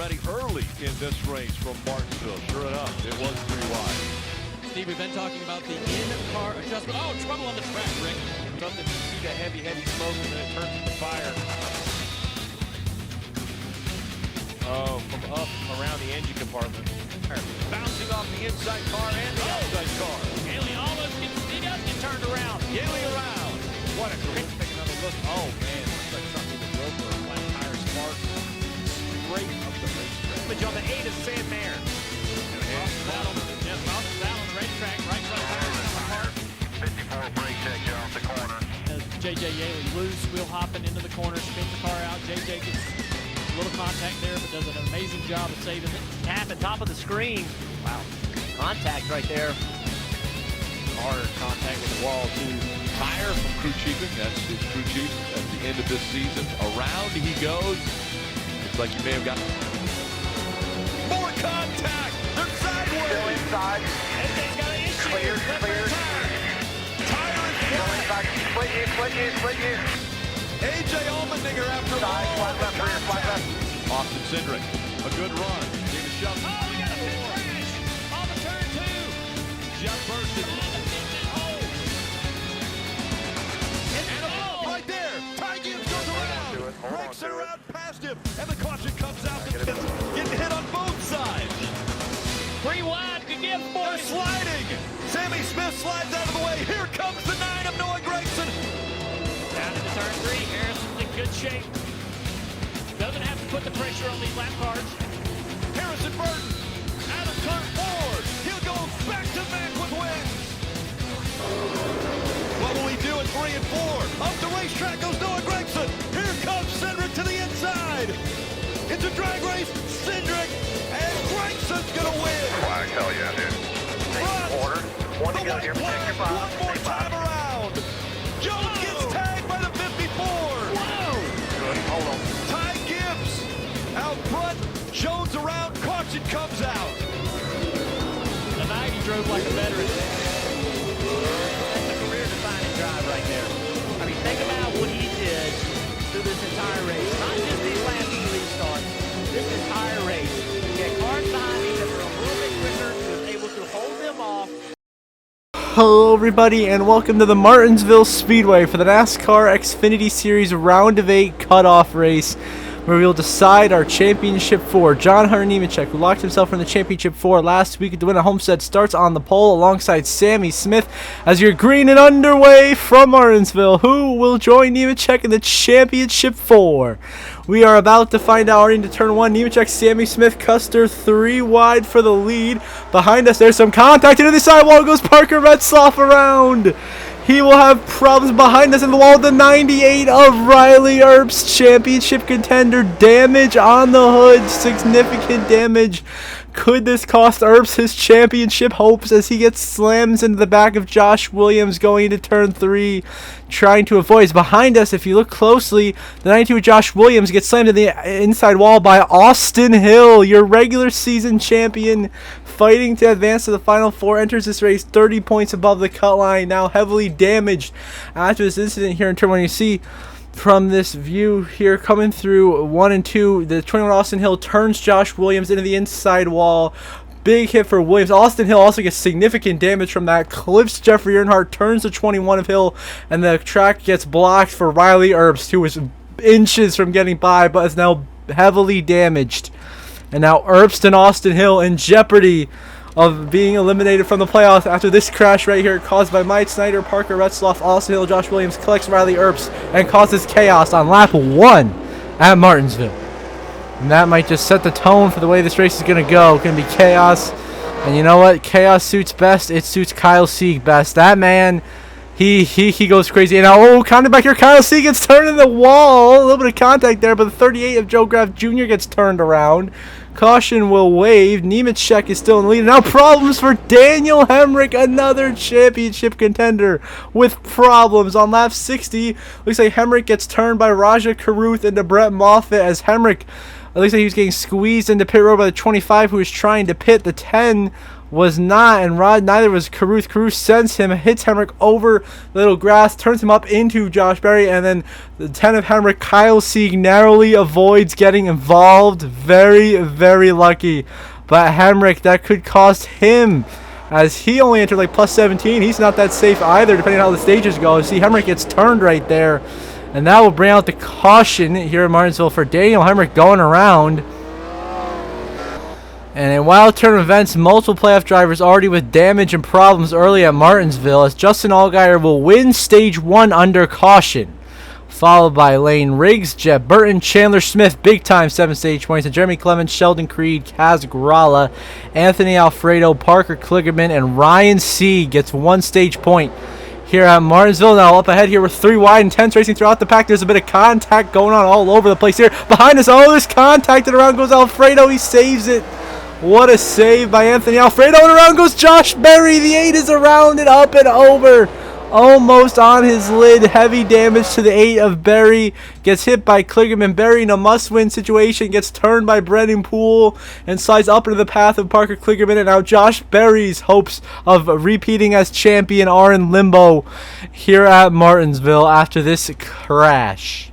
already early in this race from Martinsville. Sure enough, it was 3 wide. Steve, we've been talking about the in-car adjustment. Oh, trouble on the track, Rick. Something you see the heavy smoke and then it turns into fire. Oh, from up around the engine compartment. Bouncing off the inside car and the outside car. Haley almost gets beat up and turned around. Haley around. What a great, take another look. Oh man, looks like something to go for a flat tire spark. Straight up the racetrack. Image on the 8 is Sam Mayer. Battle on the racetrack, right front tires come apart. 54 brake check here off the corner. As J.J. Yaley loose, wheel hopping into the corner, spins the car out. J.J. gets a little contact there, but does an amazing job of saving it. At the top of the screen. Wow. Contact right there. Hard contact with the wall too. Tire from crew chiefing. That's his crew chief at the end of this season. Around he goes. Looks like he may have got more contact. They're sideways. Still inside. AJ's got an issue. Clear. Tire is Still flat. inside. Split you. AJ Allmendinger after Side, all. flat left, rear, flat left. Austin Cindric, a good run. Gave a shove. Oh, we got a big crash on the turn 2. Jeff bursted. Oh! Right there. Ty Gibbs goes around. Breaks it around past him. And the caution comes out. Getting hit on both sides. 3 wide to give They're boys. sliding. Sammy Smith slides out of the way. Here comes the 9 of Noah Grayson. Down into turn 3. Harrison's in good shape. Doesn't have to put the pressure on these lap cars. Harrison Burton out of turn 4. He'll go back to back with wins. What will he do in 3 and 4? Up the racetrack goes Noah Grayson. Here comes Cindric to the inside. It's a drag race. Cindric and Grayson's gonna win. Flag, hell yeah, dude. Front. Order. One to The go white here. flag. Protect your One more five. time around. Jones gets tagged by the 54. Good. Hold on. Ty Gibbs out front. Jones around. Caution comes out. Tonight he drove like a veteran. That's a career-defining drive right there. I mean, think about what he did through this entire race. Not just these last 3 restarts. This entire race. He had cars behind him that were a little bit quicker. He was able to hold them off. Hello everybody and welcome to the Martinsville Speedway for the NASCAR Xfinity Series Round of 8 cutoff race, where we'll decide our Championship 4. John Hunter Nemechek, who locked himself in the Championship 4 last week to win a Homestead, starts on the pole alongside Sammy Smith as you're green and underway from Martinsville. Who will join Nemechek in the Championship 4? We are about to find out into turn 1. Nemechek, Sammy Smith, Custer 3 wide for the lead. Behind us, there's some contact into the sidewall. Goes Parker Retzlaff around. He will have problems behind us in the wall. The 98 of Riley Earps, championship contender. Damage on the hood, significant damage. Could this cost Earps his championship hopes as he gets slams into the back of Josh Williams going into turn 3, trying to avoid. Behind us, if you look closely, the 92 of Josh Williams gets slammed to the inside wall by Austin Hill, your regular season champion, fighting to advance to the Final 4, enters this race 30 points above the cut line, now heavily damaged after this incident here in turn 1. You see from this view here coming through 1 and 2, the 21 Austin Hill turns Josh Williams into the inside wall. Big hit for Williams. Austin Hill also gets significant damage from that. Clips Jeffrey Earnhardt, turns the 21 of Hill, and the track gets blocked for Riley Earps, who was inches from getting by but is now heavily damaged. And now Earps and Austin Hill in jeopardy of being eliminated from the playoffs after this crash right here caused by Mike Snyder, Parker Retzlaff, Austin Hill, Josh Williams, collects Riley Earps, and causes chaos on lap 1 at Martinsville. And that might just set the tone for the way this race is going to go. It's going to be chaos. And you know what? Chaos suits best. It suits Kyle Sieg best. That man, he goes crazy. And now, counted back here, Kyle Sieg gets turned in the wall. A little bit of contact there, but the 38 of Joe Graff Jr. gets turned around. Caution will wave. Nemechek is still in the lead. Now problems for Daniel Hemrick, another championship contender with problems on lap 60. Looks like Hemrick gets turned by Raja Caruth into Brett Moffitt as Hemrick, it looks like he was getting squeezed into pit road by the 25 who was trying to pit. The 10 was not, and neither was Caruth. Caruth sends him, hits Hemrick over the little grass, turns him up into Josh Berry, and then the 10 of Hemrick, Kyle Sieg, narrowly avoids getting involved. Very, very lucky. But Hemrick, that could cost him, as he only entered like plus 17. He's not that safe either, depending on how the stages go. See, Hemrick gets turned right there, and that will bring out the caution here in Martinsville for Daniel Hemrick going around. And in wild turn events, multiple playoff drivers already with damage and problems early at Martinsville, as Justin Allgaier will win stage 1 under caution. Followed by Lane Riggs, Jeb Burton, Chandler Smith, big time 7 stage points, and Jeremy Clements, Sheldon Creed, Kaz Gralla, Anthony Alfredo, Parker Kligerman, and Ryan Sieg gets 1 stage point here at Martinsville. Now up ahead here, we're 3 wide, intense racing throughout the pack. There's a bit of contact going on all over the place here. Behind us, oh, there's contact, and around goes Alfredo. He saves it. What a save by Anthony Alfredo, and around goes Josh Berry. The 8 is around and up and over. Almost on his lid. Heavy damage to the 8 of Berry. Gets hit by Kligerman. Berry in a must-win situation. Gets turned by Brennan Poole and slides up into the path of Parker Kligerman. And now Josh Berry's hopes of repeating as champion are in limbo here at Martinsville after this crash.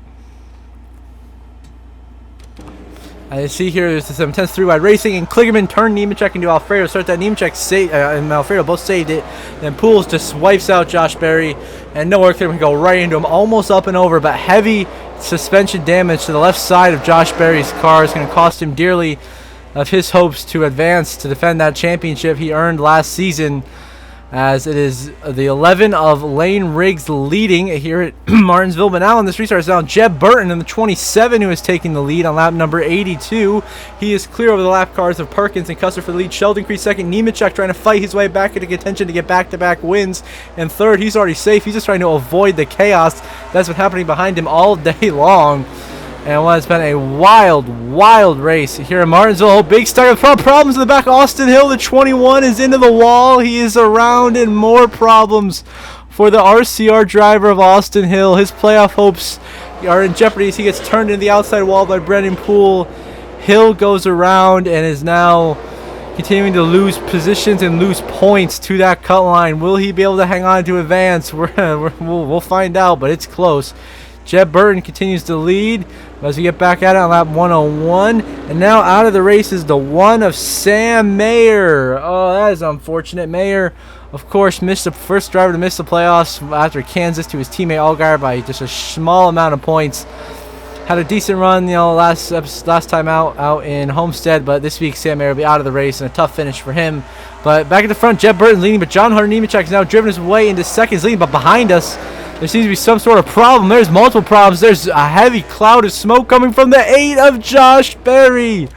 I see here there's some intense 3-wide racing, and Kligerman turned Nemechek into Alfredo. Start that Nemechek and Alfredo both saved it. Then Pools just wipes out Josh Berry, and nowhere Kligerman can go right into him, almost up and over. But heavy suspension damage to the left side of Josh Berry's car is going to cost him dearly of his hopes to advance to defend that championship he earned last season. As it is the 11 of Lane Riggs leading here at Martinsville. But now on this restart is now Jeb Burton in the 27 who is taking the lead on lap number 82. He is clear over the lap cars of Perkins and Custer for the lead. Sheldon Creed second. Nemechek trying to fight his way back into contention to get back-to-back wins. And third, he's already safe. He's just trying to avoid the chaos that's been happening behind him all day long. And what has been a wild, wild race here in Martinsville. Big stack of problems in the back. Austin Hill, the 21, is into the wall. He is around, and more problems for the RCR driver of Austin Hill. His playoff hopes are in jeopardy as he gets turned into the outside wall by Brendan Poole. Hill goes around and is now continuing to lose positions and lose points to that cut line. Will he be able to hang on to advance? We'll find out, but it's close. Jeb Burton continues to lead as we get back at it on lap 101. And now out of the race is the 1 of Sam Mayer. Oh, that is unfortunate. Mayer, of course, missed the first driver to miss the playoffs after Kansas to his teammate Allgaier by just a small amount of points. Had a decent run, last time out in Homestead, but this week Sam Mayer will be out of the race and a tough finish for him. But back at the front, Jeb Burton leading, but John Hunter Nemechek has now driven his way into second, leading, but behind us there seems to be some sort of problem. There's multiple problems. There's a heavy cloud of smoke coming from the 8 of Josh Berry.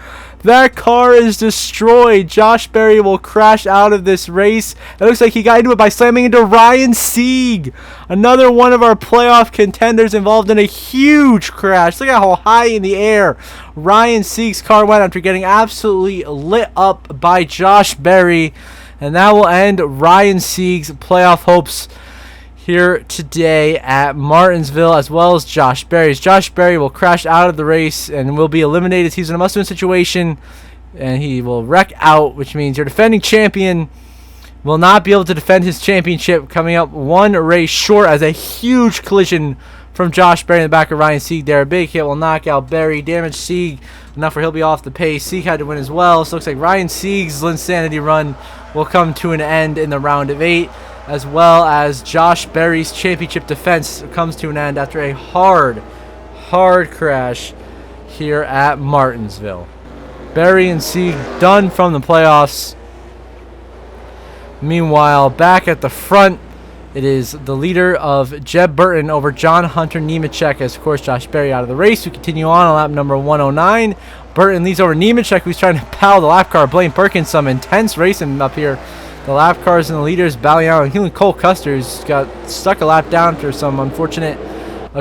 That car is destroyed. Josh Berry will crash out of this race. It looks like he got into it by slamming into Ryan Sieg. Another one of our playoff contenders involved in a huge crash. Look at how high in the air Ryan Sieg's car went after getting absolutely lit up by Josh Berry. And that will end Ryan Sieg's playoff hopes here today at Martinsville, as well as Josh Berry's. Josh Berry will crash out of the race and will be eliminated. He's in a must-win situation, and he will wreck out, which means your defending champion will not be able to defend his championship, coming up 1 race short as a huge collision from Josh Berry in the back of Ryan Sieg there. A big hit will knock out Berry, damage Sieg enough where he'll be off the pace. Sieg had to win as well, so it looks like Ryan Sieg's Linsanity run will come to an end in the round of 8. As well as Josh Berry's championship defense comes to an end after a hard crash here at Martinsville. Berry and Sieg done from the playoffs. Meanwhile, back at the front, it is the leader of Jeb Burton over John Hunter Nemechek, as of course Josh Berry out of the race. We continue on lap number 109. Burton leads over Nemechek, who's trying to pal the lap car. Blaine Perkins, some intense racing up here. The lap cars and the leaders battling out, including Cole Custer's got stuck a lap down after some unfortunate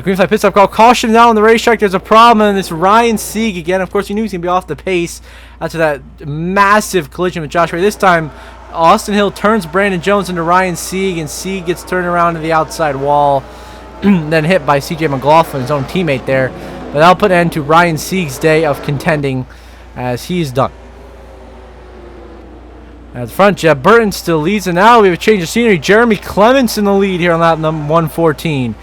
green flag pit stop call. Caution down on the racetrack. There's a problem, and it's Ryan Sieg again. Of course, you knew he was going to be off the pace after that massive collision with Josh Berry. This time, Austin Hill turns Brandon Jones into Ryan Sieg, and Sieg gets turned around to the outside wall, then hit by CJ McLaughlin, his own teammate there. But that'll put an end to Ryan Sieg's day of contending as he's done. At the front, Jeb Burton still leads, and now we have a change of scenery. Jeremy Clements in the lead here on lap number 114.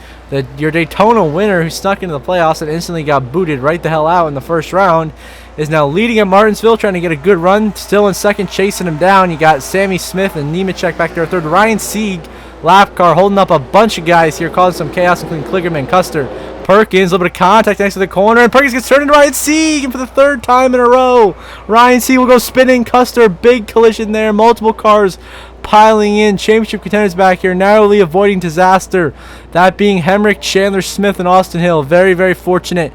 Your Daytona winner, who snuck into the playoffs and instantly got booted right the hell out in the first round, is now leading at Martinsville, trying to get a good run. Still in second, chasing him down. You got Sammy Smith and Nemechek back there third. Ryan Sieg, lap car, holding up a bunch of guys here, causing some chaos, including Kligerman, Custer, Perkins. A little bit of contact next to the corner, and Perkins gets turned into Ryan Sieg, and for the third time in a row, Ryan Sieg will go spinning. Custer, big collision there. Multiple cars piling in. Championship contenders back here, narrowly avoiding disaster. That being Hemrick, Chandler, Smith, and Austin Hill. Very, very fortunate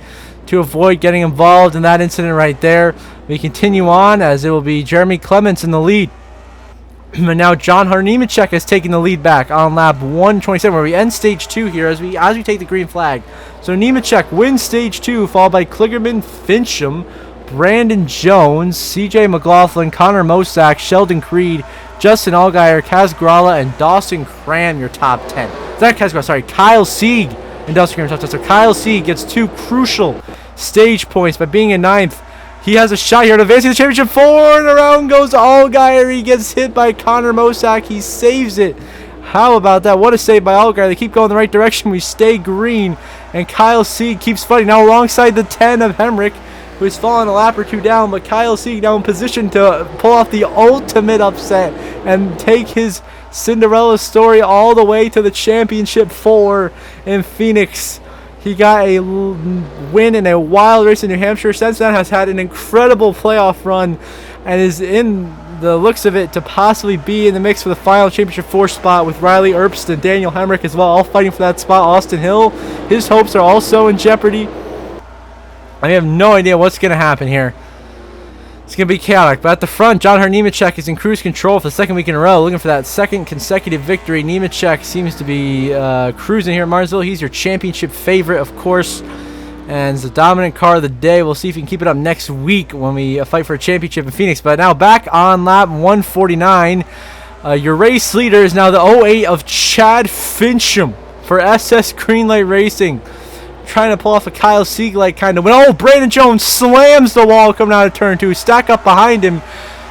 to avoid getting involved in that incident right there. We continue on as it will be Jeremy Clements in the lead. And now John Nemechek has taken the lead back on lap 127, where we end stage 2 here as we take the green flag. So Nemechek wins stage 2, followed by Kligerman, Fincham, Brandon Jones, CJ McLaughlin, Connor Mosack, Sheldon Creed, Justin Allgaier, Kaz Gralla, and Dawson Cram, your top 10. Not Kaz Gralla, sorry, Kyle Sieg and Dawson Cram, top 10. So Kyle Sieg gets 2 crucial stage points by being in 9th. He has a shot here at advancing the championship 4, and around goes Allgaier. He gets hit by Connor Mosack. He saves it. How about that? What a save by Allgaier. They keep going the right direction. We stay green, and Kyle Sieg keeps fighting. Now alongside the 10 of Hemrick, who's fallen a lap or 2 down, but Kyle Sieg now in position to pull off the ultimate upset and take his Cinderella story all the way to the championship 4 in Phoenix. He got a win in a wild race in New Hampshire. Since then has had an incredible playoff run and is in the looks of it to possibly be in the mix for the final championship 4 spot with Riley Erbst and Daniel Hemrick as well, all fighting for that spot. Austin Hill, his hopes are also in jeopardy. I have no idea what's going to happen here. It's going to be chaotic. But at the front, John Nemechek is in cruise control for the second week in a row, looking for that second consecutive victory. Nemechek seems to be cruising here at Martinsville. He's your championship favorite, of course, and it's the dominant car of the day. We'll see if he can keep it up next week when we fight for a championship in Phoenix. But now back on lap 149, your race leader is now the 08 of Chad Fincham for SS Greenlight Racing. Trying to pull off a Kyle Sieg-like kind of win. Oh, Brandon Jones slams the wall coming out of turn 2. Stack up behind him.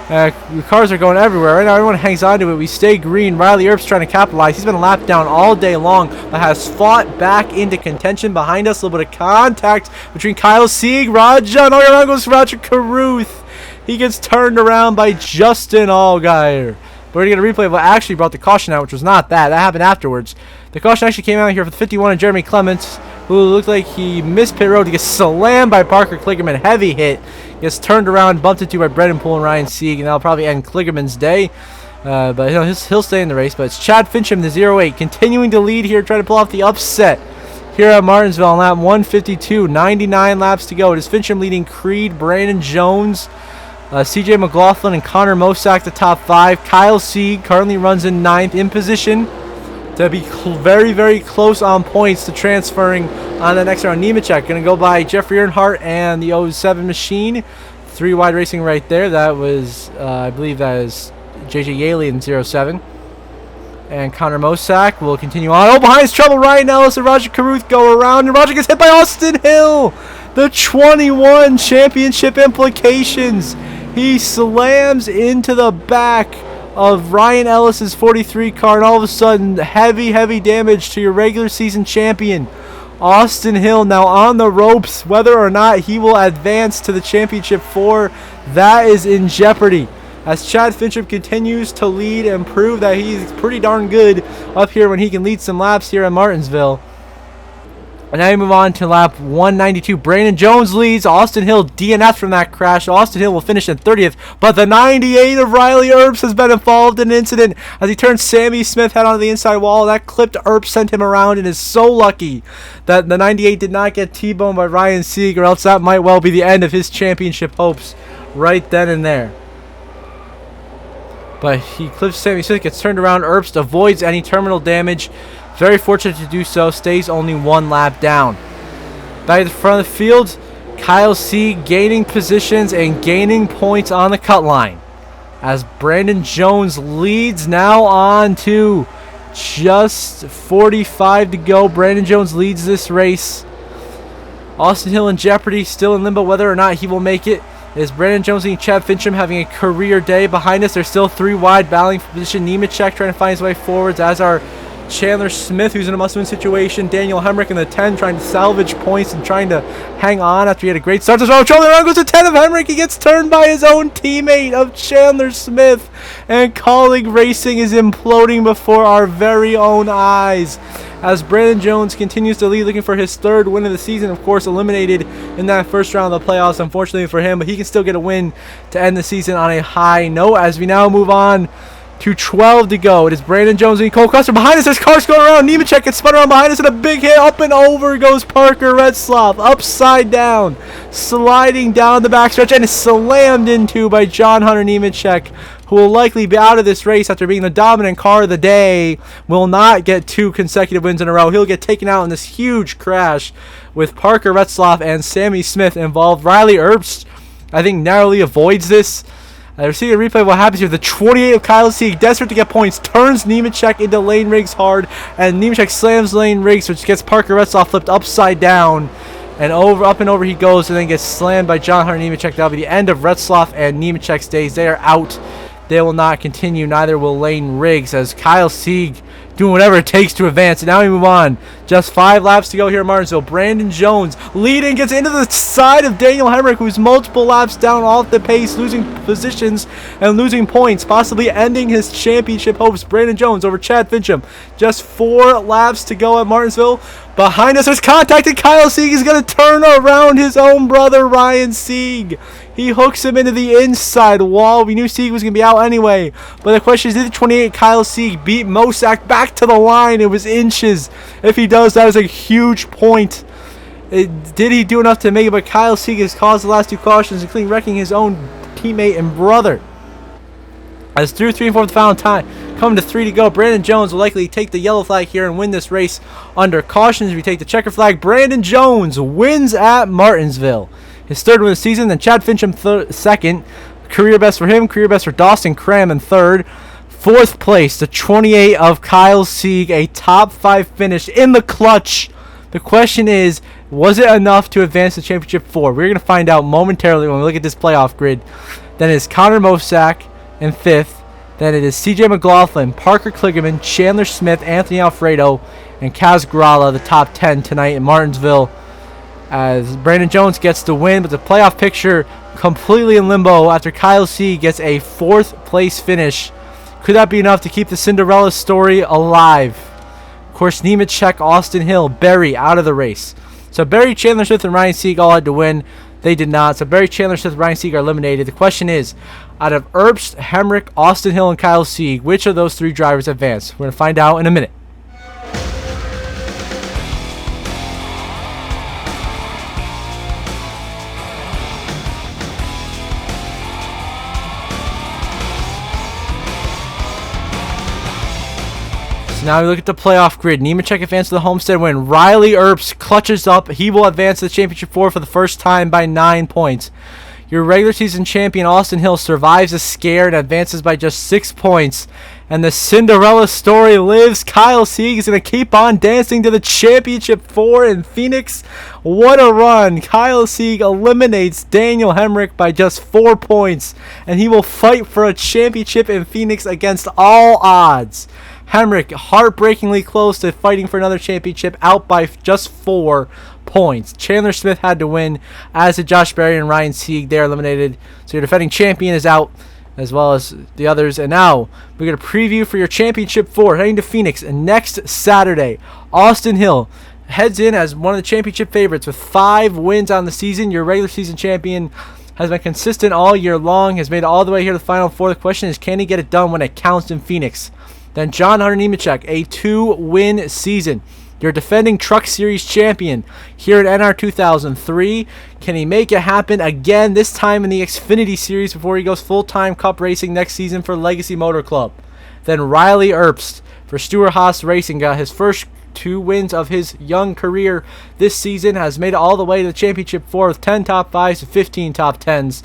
The cars are going everywhere. Right now, everyone hangs on to it. We stay green. Riley Erbst trying to capitalize. He's been lapped down all day long, but has fought back into contention behind us. A little bit of contact between Kyle Sieg, Raja, and all around goes Roger Carruth. He gets turned around by Justin Allgaier. But we're going to get a replay of what actually brought the caution out, which was not that. That happened afterwards. The caution actually came out here for the 51 of Jeremy Clements, who looked like he missed pit road. He gets slammed by Parker Kligerman. Heavy hit. Gets turned around, bumped into by Brendan Poole and Ryan Sieg, and that'll probably end Kligerman's day. But you know, he'll stay in the race. But it's Chad Fincham, the 08, continuing to lead here, trying to pull off the upset here at Martinsville on lap 152. 99 laps to go. It is Fincham leading Creed, Brandon Jones, CJ McLaughlin, and Connor Mosack, the top 5. Kyle Sieg currently runs in 9th, in position to be very, very close on points to transferring on the next round. Nemechek going to go by Jeffrey Earnhardt and the 07 machine. 3 wide racing right there. That was, I believe that is JJ Yaley in 07. And Connor Mosack will continue on. Oh, behind his trouble, Ryan Ellis and Roger Carruth go around, and Roger gets hit by Austin Hill. The 21 championship implications. He slams into the back of Ryan Ellis's 43 car, and all of a sudden, heavy, heavy damage to your regular season champion. Austin Hill now on the ropes. Whether or not he will advance to the championship 4, that is in jeopardy, as Chad Fincham continues to lead and prove that he's pretty darn good up here when he can lead some laps here at Martinsville. And now we move on to lap 192. Brandon Jones leads. Austin Hill DNF from that crash. Austin Hill will finish in 30th. But the 98 of Riley Erbst has been involved in an incident as he turns Sammy Smith head onto the inside wall. That clipped Erbst sent him around, and is so lucky that the 98 did not get T-boned by Ryan Sieg, or else that might well be the end of his championship hopes right then and there. But he clips Sammy Smith, gets turned around. Erbst avoids any terminal damage. Very fortunate to do so. Stays only 1 lap down. Back at the front of the field, Kyle Sieg gaining positions and gaining points on the cut line, as Brandon Jones leads now on to just 45 to go. Brandon Jones leads this race. Austin Hill in jeopardy, still in limbo whether or not he will make it. is Brandon Jones and Chad Fincham having a career day. Behind us, there's still 3 wide battling for position. Nemechek trying to find his way forwards, as are Chandler Smith, who's in a must-win situation. Daniel Hemrick in the 10 trying to salvage points and trying to hang on after he had a great start. Charlie around goes to 10 of Hemrick. He gets turned by his own teammate of Chandler Smith. And colleague racing is imploding before our very own eyes, as Brandon Jones continues to lead, looking for his 3rd win of the season. Of course, eliminated in that first round of the playoffs, unfortunately for him, but he can still get a win to end the season on a high note. As we now move on to 12 to go, it is Brandon Jones and Cole Custer. Behind us, there's cars going around. Nemechek gets spun around behind us, and a big hit. Up and over goes Parker Retzlaff, upside down, sliding down the backstretch, and is slammed into by John Hunter Nemechek, who will likely be out of this race after being the dominant car of the day. Will not get 2 consecutive wins in a row. He'll get taken out in this huge crash with Parker Retzlaff and Sammy Smith involved. Riley Herbst, I think, narrowly avoids this. We're seeing a replay of what happens here. The 28 of Kyle Sieg, desperate to get points, turns Nemechek into Lane Riggs hard, and Nemechek slams Lane Riggs, which gets Parker Retzlaff flipped upside down, and up and over he goes, and then gets slammed by John Hunter Nemechek. That'll be the end of Retzlaff and Nemechek's days. They are out. They will not continue. Neither will Lane Riggs, as Kyle Sieg doing whatever it takes to advance. And now we move on. Just 5 laps to go here in Martinsville. Brandon Jones leading, gets into the side of Daniel Hemrick, who's multiple laps down off the pace, losing positions and losing points, possibly ending his championship hopes. Brandon Jones over Chad Fincham. Just 4 laps to go at Martinsville. Behind us, there's contact, and Kyle Sieg is going to turn around his own brother, Ryan Sieg. He hooks him into the inside wall. We knew Sieg was going to be out anyway. But the question is, did the 28 Kyle Sieg beat Mosak back to the line? It was inches. If he does, that is a huge point. Did he do enough to make it? But Kyle Sieg has caused the last 2 cautions, including wrecking his own teammate and brother. As through 3 and 4 the final time, coming to 3 to go, Brandon Jones will likely take the yellow flag here and win this race under cautions. If we take the checker flag, Brandon Jones wins at Martinsville. His 3rd win of the season. Then Chad Fincham 2nd. Career best for him. Career best for Dawson Cram in 3rd. 4th place, the 28 of Kyle Sieg, a top 5 finish in the clutch. The question is, was it enough to advance the championship 4? We're going to find out momentarily when we look at this playoff grid. Then it's Connor Mosak in 5th. Then it is CJ McLaughlin, Parker Kligerman, Chandler Smith, Anthony Alfredo, and Kaz Grala, the top 10 tonight in Martinsville, as Brandon Jones gets the win. But the playoff picture completely in limbo after Kyle Sieg gets a 4th place finish. Could that be enough to keep the Cinderella story alive? Of course, Nemechek, Austin Hill, Berry out of the race. So Berry, Chandler Smith, and Ryan Sieg all had to win. They did not. So Berry, Chandler Smith, and Ryan Sieg are eliminated. The question is, out of Herbst, Hemrick, Austin Hill, and Kyle Sieg, which of those 3 drivers advance? We're going to find out in a minute. Now we look at the playoff grid. Nemechek advances to the Homestead win. Riley Earps clutches up. He will advance to the championship 4 for the first time by 9 points. Your regular season champion Austin Hill survives a scare and advances by just 6 points. And the Cinderella story lives. Kyle Sieg is going to keep on dancing to the championship 4 in Phoenix. What a run. Kyle Sieg eliminates Daniel Hemrick by just 4 points. And he will fight for a championship in Phoenix against all odds. Hemrick heartbreakingly close to fighting for another championship, out by just 4 points. Chandler Smith had to win, as did Josh Berry and Ryan Sieg. They're eliminated. So your defending champion is out, as well as the others. And now we're going to preview for your championship 4 heading to Phoenix next Saturday. Austin Hill heads in as one of the championship favorites with 5 wins on the season. Your regular season champion has been consistent all year long, has made it all the way here to the Final Four. The question is, can he get it done when it counts in Phoenix? Then John Hunter Nemechek, a 2-win season. Your defending Truck Series champion here at NR2003. Can he make it happen again, this time in the Xfinity Series before he goes full-time Cup racing next season for Legacy Motor Club? Then Riley Earps for Stewart Haas Racing got his first 2 wins of his young career this season, has made it all the way to the championship 4 with 10 top 5s and 15 top 10s.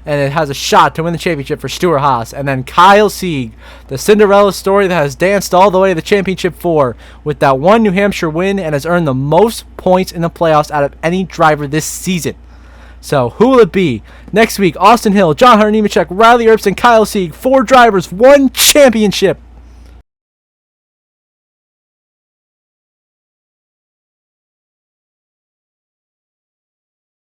And it has a shot to win the championship for Stewart Haas. And then Kyle Sieg, the Cinderella story that has danced all the way to the championship 4 with that 1 New Hampshire win and has earned the most points in the playoffs out of any driver this season. So, who will it be? Next week, Austin Hill, John Hunter Nemechek, Riley Earps, and Kyle Sieg. 4 drivers, 1 championship.